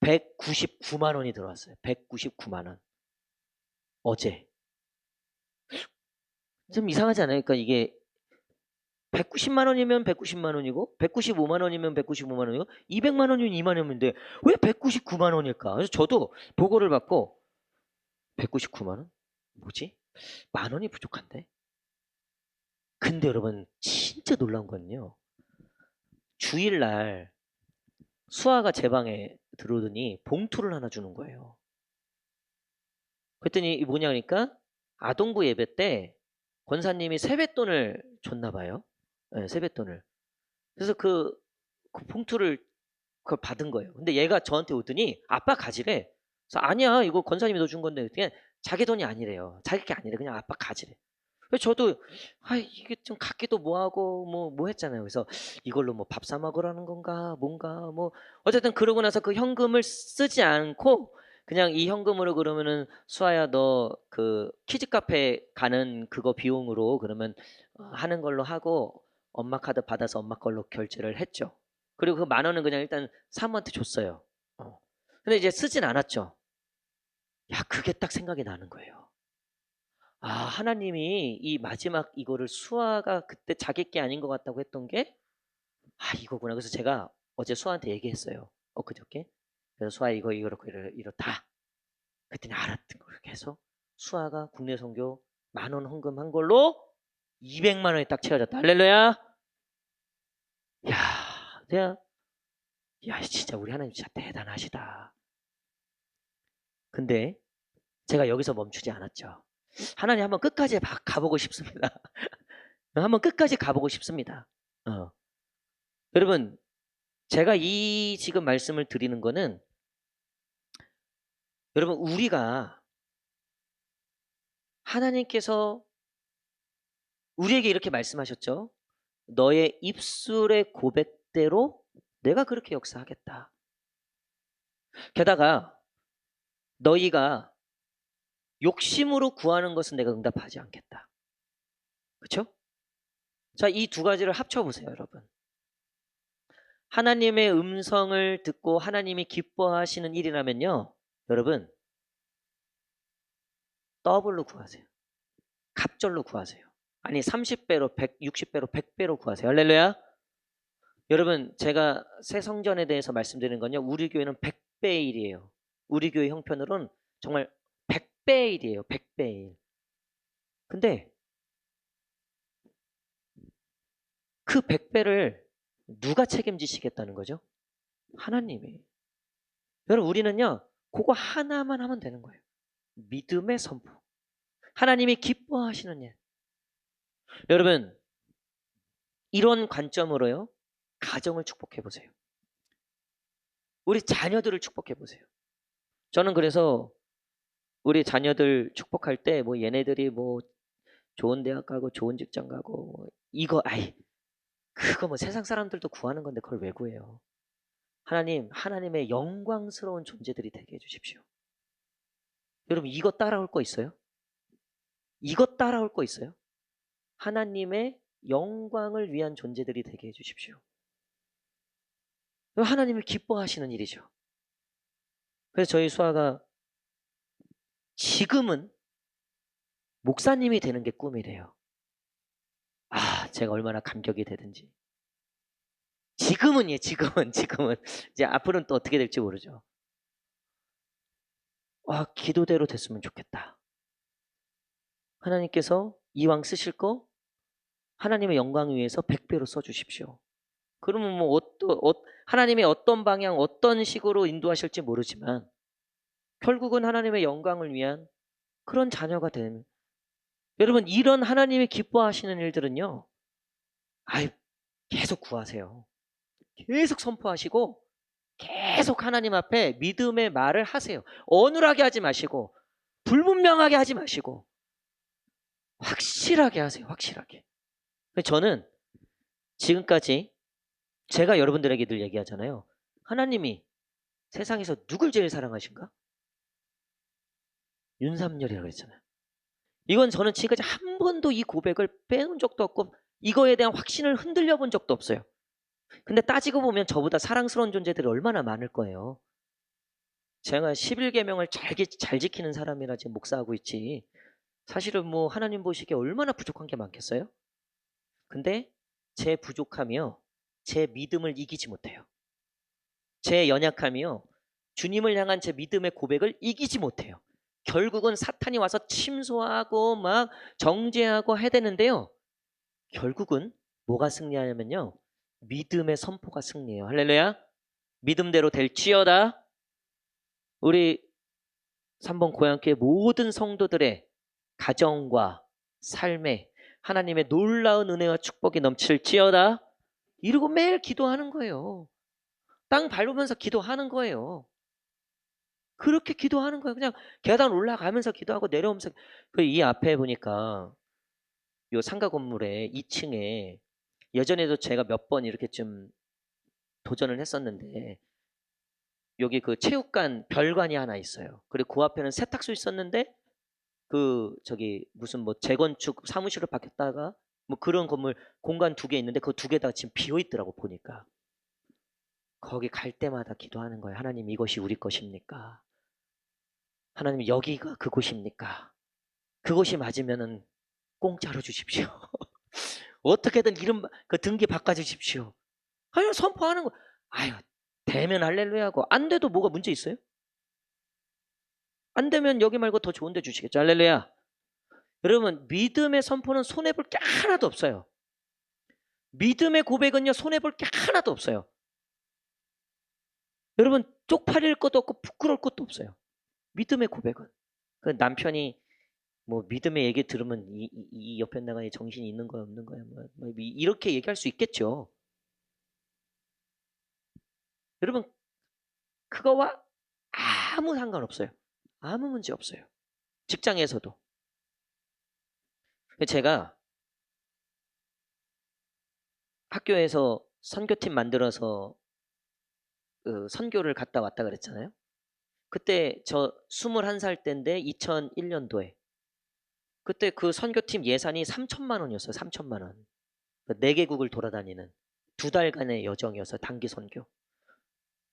199만 원이 들어왔어요. 199만 원. 어제. 좀 이상하지 않아요? 그러니까 이게 190만 원이면 190만 원이고 195만 원이면 195만 원이고 200만 원이면 2만 원인데 왜 199만 원일까? 그래서 저도 보고를 받고 199만 원? 뭐지? 만 원이 부족한데? 근데 여러분 진짜 놀라운 건요. 주일날 수아가 제 방에 들어오더니 봉투를 하나 주는 거예요. 그랬더니 이 뭐냐 그러니까 아동부 예배 때 권사님이 세뱃돈을 줬나 봐요. 네, 세뱃돈을. 그래서 그 봉투를 그걸 받은 거예요. 근데 얘가 저한테 오더니 아빠 가지래. 그래서 아니야 이거 권사님이 너 준 건데 그냥 자기 돈이 아니래요. 자기 게 아니래. 그냥 아빠 가지래. 그래서 저도 이게 좀 갖기도 뭐하고 뭐 했잖아요. 그래서 이걸로 뭐 밥 사 먹으라는 건가 뭔가 뭐 어쨌든 그러고 나서 그 현금을 쓰지 않고 그냥 이 현금으로 그러면은 수아야 너 그 키즈 카페 가는 그거 비용으로 그러면 하는 걸로 하고 엄마 카드 받아서 엄마 걸로 결제를 했죠. 그리고 그 만 원은 그냥 일단 사모한테 줬어요. 근데 이제 쓰진 않았죠. 야, 그게 딱 생각이 나는 거예요. 하나님이 이 마지막 이거를 수아가 그때 자기 게 아닌 것 같다고 했던 게 이거구나. 그래서 제가 어제 수아한테 얘기했어요. 그저께. 그래서 수아 이거 이렇고 이렇다. 그랬더니 알았던 거 이렇게 해서 수아가 국내 선교 만 원 헌금한 걸로 200만 원이 딱 채워졌다. 할렐루야. 야, 진짜 우리 하나님 진짜 대단하시다. 근데 제가 여기서 멈추지 않았죠. 하나님 한번 끝까지 가보고 싶습니다. 한번 끝까지 가보고 싶습니다. 여러분, 제가 이 지금 말씀을 드리는 거는 여러분 우리가 하나님께서 우리에게 이렇게 말씀하셨죠. 너의 입술의 고백대로 내가 그렇게 역사하겠다. 게다가 너희가 욕심으로 구하는 것은 내가 응답하지 않겠다. 그렇죠? 자, 이 두 가지를 합쳐보세요, 여러분. 하나님의 음성을 듣고 하나님이 기뻐하시는 일이라면요. 여러분, 더블로 구하세요. 갑절로 구하세요. 아니 30배로 160배로 100배로 구하세요. 할렐루야. 여러분 제가 새 성전에 대해서 말씀드리는 건요. 우리 교회는 100배의 일이에요. 우리 교회 형편으로는 정말 100배의 일이에요. 100배의 일. 근데 그 100배를 누가 책임지시겠다는 거죠? 하나님이. 여러분 우리는요. 그거 하나만 하면 되는 거예요. 믿음의 선포. 하나님이 기뻐하시는 일. 여러분 이런 관점으로요. 가정을 축복해 보세요. 우리 자녀들을 축복해 보세요. 저는 그래서 우리 자녀들 축복할 때 뭐 얘네들이 뭐 좋은 대학 가고 좋은 직장 가고 뭐 이거 그거 뭐 세상 사람들도 구하는 건데 그걸 왜 구해요? 하나님의 영광스러운 존재들이 되게 해주십시오. 여러분 이거 따라올 거 있어요? 이거 따라올 거 있어요? 하나님의 영광을 위한 존재들이 되게 해주십시오. 하나님을 기뻐하시는 일이죠. 그래서 저희 수아가 지금은 목사님이 되는 게 꿈이래요. 제가 얼마나 감격이 되든지. 지금은 이제 앞으로는 또 어떻게 될지 모르죠. 기도대로 됐으면 좋겠다. 하나님께서 이왕 쓰실 거 하나님의 영광을 위해서 100배로 써주십시오. 그러면 뭐 하나님의 어떤 방향, 어떤 식으로 인도하실지 모르지만 결국은 하나님의 영광을 위한 그런 자녀가 된, 여러분 이런 하나님이 기뻐하시는 일들은요, 아이 계속 구하세요. 계속 선포하시고 계속 하나님 앞에 믿음의 말을 하세요. 어눌하게 하지 마시고 불분명하게 하지 마시고 확실하게 하세요. 확실하게. 저는 지금까지 제가 여러분들에게 늘 얘기하잖아요. 하나님이 세상에서 누굴 제일 사랑하신가? 윤삼열이라고 했잖아요. 이건 저는 지금까지 한 번도 이 고백을 빼놓은 적도 없고 이거에 대한 확신을 흔들려 본 적도 없어요. 근데 따지고 보면 저보다 사랑스러운 존재들이 얼마나 많을 거예요. 제가 11계명을 잘 지키는 사람이라 지금 목사하고 있지. 사실은 뭐 하나님 보시기에 얼마나 부족한 게 많겠어요? 근데 제 부족함이요, 제 믿음을 이기지 못해요. 제 연약함이요, 주님을 향한 제 믿음의 고백을 이기지 못해요. 결국은 사탄이 와서 침소하고 막 정죄하고 해야 되는데요. 결국은 뭐가 승리하냐면요, 믿음의 선포가 승리해요. 할렐루야. 믿음대로 될지어다. 우리 3번 고향교회 모든 성도들의 가정과 삶에 하나님의 놀라운 은혜와 축복이 넘칠지어다. 이러고 매일 기도하는 거예요. 땅 밟으면서 기도하는 거예요. 그렇게 기도하는 거예요. 그냥 계단 올라가면서 기도하고 내려오면서. 이 앞에 보니까 요 상가 건물에 2층에 예전에도 제가 몇 번 이렇게 좀 도전을 했었는데 여기 그 체육관 별관이 하나 있어요. 그리고 그 앞에는 세탁소 있었는데 그 저기 무슨 뭐 재건축 사무실을 바뀌었다가 뭐 그런 건물 공간 2개 있는데 그 2개 다 지금 비어 있더라고 보니까. 거기 갈 때마다 기도하는 거예요. 하나님 이것이 우리 것입니까? 하나님 여기가 그곳입니까? 그곳이 맞으면은 공짜로 주십시오. 어떻게든 이름 그 등기 바꿔 주십시오. 아유 선포하는 거. 아유 되면 할렐루야고 안 돼도 뭐가 문제 있어요? 안 되면 여기 말고 더 좋은 데 주시겠죠. 할렐루야. 여러분 믿음의 선포는 손해볼 게 하나도 없어요. 믿음의 고백은요 손해볼 게 하나도 없어요. 여러분 쪽팔릴 것도 없고 부끄러울 것도 없어요. 믿음의 고백은. 그 남편이 뭐 믿음의 얘기 들으면 이 옆에 나가니 정신이 있는 거야 없는 거야 뭐 이렇게 얘기할 수 있겠죠. 여러분 그거와 아무 상관없어요. 아무 문제 없어요. 직장에서도. 제가 학교에서 선교팀 만들어서 그 선교를 갔다 왔다 그랬잖아요. 그때 저 21살 때인데 2001년도에 그때 그 선교팀 예산이 3천만 원이었어요. 3천만 원. 4개국을 돌아다니는 2달간의 여정이어서 단기 선교.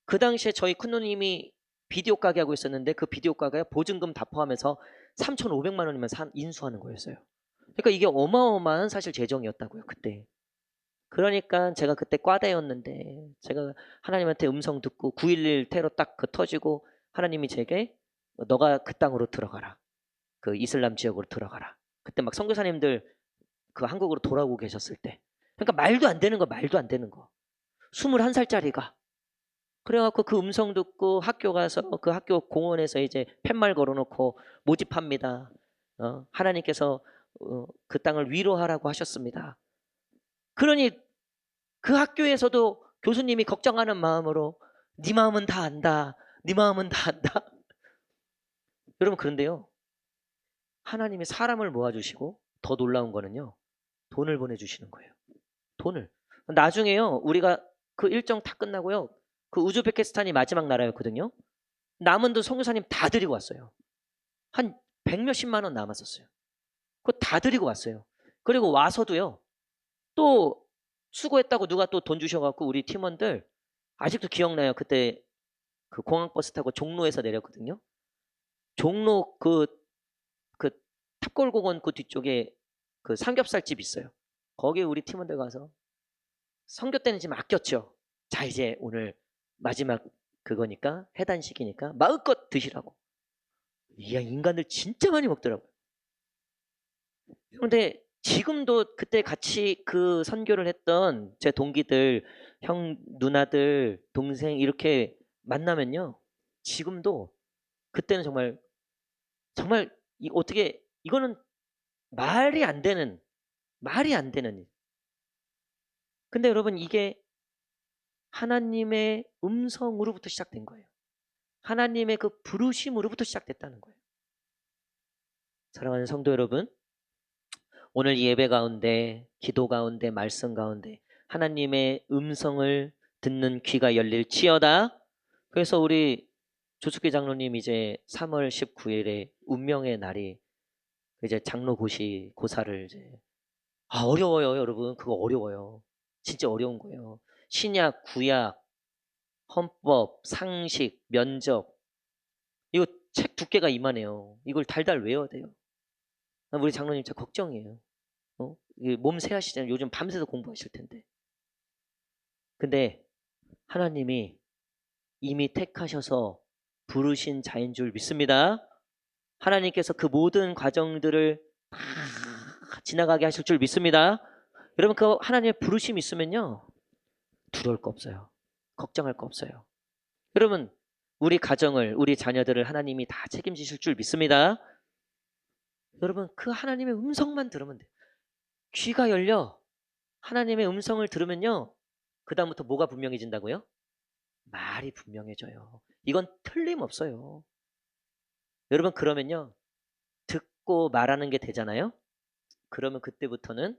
그 당시에 저희 큰누님이 비디오 가게 하고 있었는데 그 비디오 가게에 보증금 다 포함해서 3,500만 원이면 인수하는 거였어요. 그러니까 이게 어마어마한 사실 재정이었다고요. 그때. 그러니까 제가 그때 과대였는데 제가 하나님한테 음성 듣고 9.11 테러 딱 그 터지고 하나님이 제게 너가 그 땅으로 들어가라. 그 이슬람 지역으로 들어가라. 그때 막 선교사님들 그 한국으로 돌아오고 계셨을 때. 그러니까 말도 안 되는 거 말도 안 되는 거. 21살짜리가. 그래갖고 그 음성 듣고 학교 가서 그 학교 공원에서 이제 팻말 걸어놓고 모집합니다. 하나님께서 그 땅을 위로하라고 하셨습니다. 그러니 그 학교에서도 교수님이 걱정하는 마음으로 네 마음은 다 안다. 네 마음은 다 안다. 여러분 그런데요. 하나님이 사람을 모아주시고 더 놀라운 거는요. 돈을 보내주시는 거예요. 돈을. 나중에요. 우리가 그 일정 다 끝나고요. 그 우즈베키스탄이 마지막 나라였거든요. 남은 돈 선교사님 다 드리고 왔어요. 한 100몇십만 원 남았었어요. 그거 다 드리고 왔어요. 그리고 와서도요. 또 수고했다고 누가 또 돈 주셔갖고 우리 팀원들 아직도 기억나요. 그때 그 공항버스 타고 종로에서 내렸거든요. 종로 그 탑골공원 그 뒤쪽에 그 삼겹살집 있어요. 거기에 우리 팀원들 가서 선교 때는 지금 아꼈죠. 자 이제 오늘 마지막 그거니까 해단식이니까 마음껏 드시라고. 이야 인간들 진짜 많이 먹더라고요. 그런데 지금도 그때 같이 그 선교를 했던 제 동기들, 형, 누나들, 동생 이렇게 만나면요. 지금도 그때는 정말 정말 어떻게 이거는 말이 안 되는 말이 안 되는 일. 근데 여러분 이게 하나님의 음성으로부터 시작된 거예요. 하나님의 그 부르심으로부터 시작됐다는 거예요. 사랑하는 성도 여러분, 오늘 예배 가운데, 기도 가운데, 말씀 가운데 하나님의 음성을 듣는 귀가 열릴지어다. 그래서 우리 조숙기 장로님 이제 3월 19일에 운명의 날이 이제 장로 고사를 이제 어려워요, 여러분. 그거 어려워요. 진짜 어려운 거예요. 신약, 구약, 헌법, 상식, 면접 이거 책 두께가 이만해요. 이걸 달달 외워야 돼요. 우리 장로님 진짜 걱정이에요. 이게 몸 세하시잖아요. 요즘 밤새서 공부하실 텐데. 근데 하나님이 이미 택하셔서 부르신 자인 줄 믿습니다. 하나님께서 그 모든 과정들을 다 지나가게 하실 줄 믿습니다. 여러분 그 하나님의 부르심이 있으면요. 두려울 거 없어요. 걱정할 거 없어요. 여러분 우리 가정을 우리 자녀들을 하나님이 다 책임지실 줄 믿습니다. 여러분 그 하나님의 음성만 들으면 돼요. 귀가 열려 하나님의 음성을 들으면요. 그 다음부터 뭐가 분명해진다고요? 말이 분명해져요. 이건 틀림없어요. 여러분 그러면요. 듣고 말하는 게 되잖아요. 그러면 그때부터는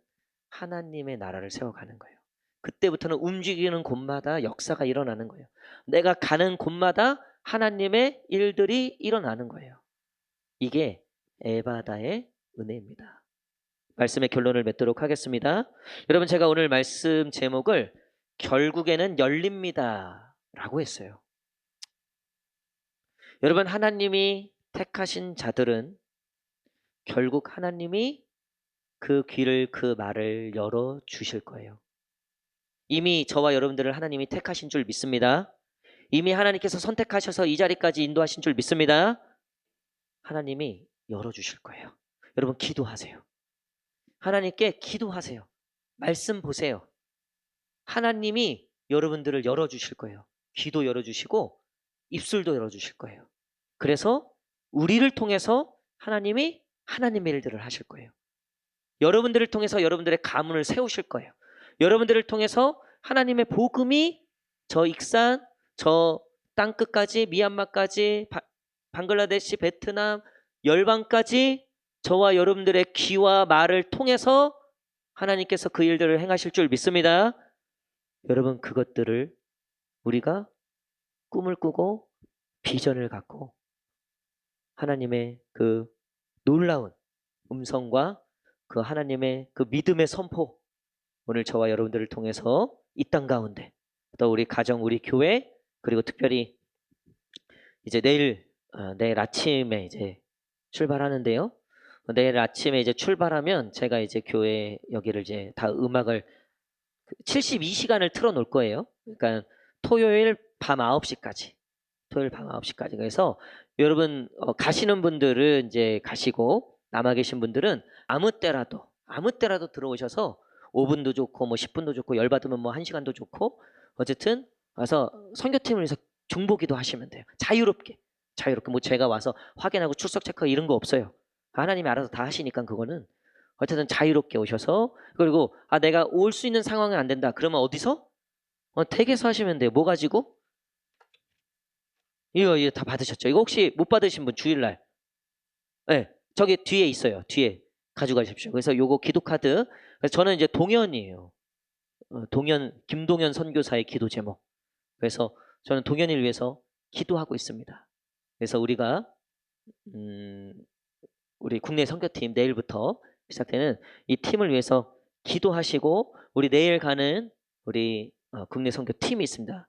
하나님의 나라를 세워가는 거예요. 그때부터는 움직이는 곳마다 역사가 일어나는 거예요. 내가 가는 곳마다 하나님의 일들이 일어나는 거예요. 이게 에바다의 은혜입니다. 말씀의 결론을 맺도록 하겠습니다. 여러분 제가 오늘 말씀 제목을 결국에는 열립니다 라고 했어요. 여러분 하나님이 택하신 자들은 결국 하나님이 그 귀를 그 말을 열어 주실 거예요. 이미 저와 여러분들을 하나님이 택하신 줄 믿습니다. 이미 하나님께서 선택하셔서 이 자리까지 인도하신 줄 믿습니다. 하나님이 열어주실 거예요. 여러분 기도하세요. 하나님께 기도하세요. 말씀 보세요. 하나님이 여러분들을 열어주실 거예요. 귀도 열어주시고 입술도 열어주실 거예요. 그래서 우리를 통해서 하나님이 하나님의 일들을 하실 거예요. 여러분들을 통해서 여러분들의 가문을 세우실 거예요. 여러분들을 통해서 하나님의 복음이 저 익산, 저 땅끝까지, 미얀마까지, 방글라데시, 베트남, 열방까지 저와 여러분들의 귀와 말을 통해서 하나님께서 그 일들을 행하실 줄 믿습니다. 여러분 그것들을 우리가 꿈을 꾸고 비전을 갖고 하나님의 그 놀라운 음성과 그 하나님의 그 믿음의 선포 오늘 저와 여러분들을 통해서 이 땅 가운데 또 우리 가정 우리 교회 그리고 특별히 이제 내일 아침에 이제 출발하는데요. 내일 아침에 이제 출발하면 제가 이제 교회 여기를 이제 다 음악을 72시간을 틀어 놓을 거예요. 그러니까 토요일 밤 9시까지. 토요일 밤 9시까지. 그래서 여러분 가시는 분들은 이제 가시고 남아 계신 분들은 아무 때라도 들어오셔서 5분도 좋고 뭐 10분도 좋고 열 받으면 뭐 1시간도 좋고 어쨌든 와서 선교팀을 위해서 중보기도 하시면 돼요. 자유롭게 뭐 제가 와서 확인하고 출석 체크 이런 거 없어요. 하나님이 알아서 다 하시니까 그거는 어쨌든 자유롭게 오셔서 그리고 내가 올 수 있는 상황은 안 된다. 그러면 어디서? 댁에서 하시면 돼요. 뭐 가지고? 이거 다 받으셨죠? 이거 혹시 못 받으신 분 주일날 네, 저기 뒤에 있어요. 뒤에 가져가십시오. 그래서 요거 기도 카드. 그래서 저는 이제 동현이에요. 김동현 선교사의 기도 제목. 그래서 저는 동현이를 위해서 기도하고 있습니다. 그래서 우리가 우리 국내 선교팀 내일부터 시작되는 이 팀을 위해서 기도하시고 우리 내일 가는 우리 국내 선교팀이 있습니다.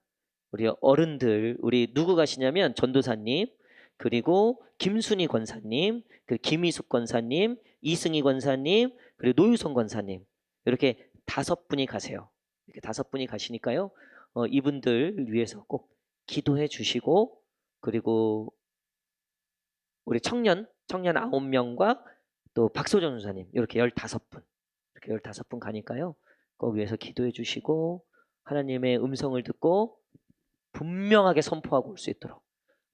우리 어른들 우리 누구 가시냐면 전도사님 그리고 김순희 권사님 그리고 김희숙 권사님 이승희 권사님 그리고 노유성 권사님 이렇게 5분이 가세요. 이렇게 5분이 가시니까요. 이분들 위해서 꼭 기도해 주시고 그리고 우리 청년 9명과 또 박소정 전사님 이렇게 15분 이렇게 15분 가니까요. 거기 위해서 기도해 주시고 하나님의 음성을 듣고 분명하게 선포하고 올 수 있도록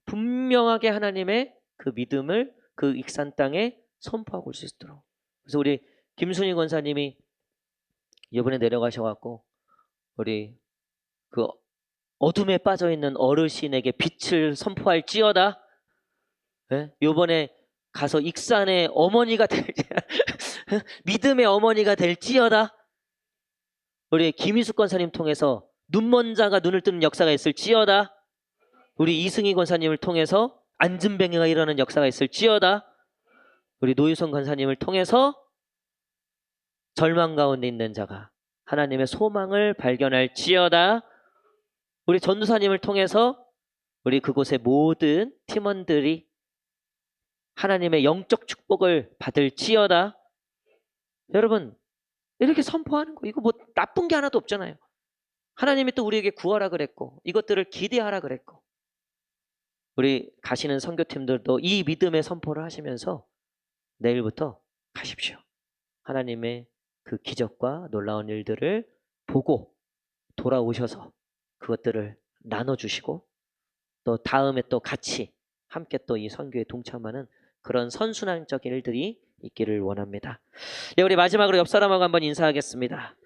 분명하게 하나님의 그 믿음을 그 익산 땅에 선포하고 올 수 있도록. 그래서 우리 김순희 권사님이 이번에 내려가셔갖고 우리 그 어둠에 빠져 있는 어르신에게 빛을 선포할지어다. 예? 요번에 가서 익산의 어머니가 될 믿음의 어머니가 될지어다. 우리 김희숙 권사님 통해서 눈먼 자가 눈을 뜨는 역사가 있을지어다. 우리 이승희 권사님을 통해서 안진뱅이가 일어나는 역사가 있을지어다. 우리 노유성 권사님을 통해서 절망 가운데 있는 자가 하나님의 소망을 발견할지어다. 우리 전도사님을 통해서 우리 그곳의 모든 팀원들이 하나님의 영적 축복을 받을지어다. 여러분 이렇게 선포하는 거 이거 뭐 나쁜 게 하나도 없잖아요. 하나님이 또 우리에게 구하라 그랬고 이것들을 기대하라 그랬고 우리 가시는 선교팀들도 이 믿음의 선포를 하시면서 내일부터 가십시오. 하나님의 그 기적과 놀라운 일들을 보고 돌아오셔서 그것들을 나눠주시고 또 다음에 또 같이 함께 또 이 선교에 동참하는 그런 선순환적 일들이 있기를 원합니다. 네, 우리 마지막으로 옆 사람하고 한번 인사하겠습니다.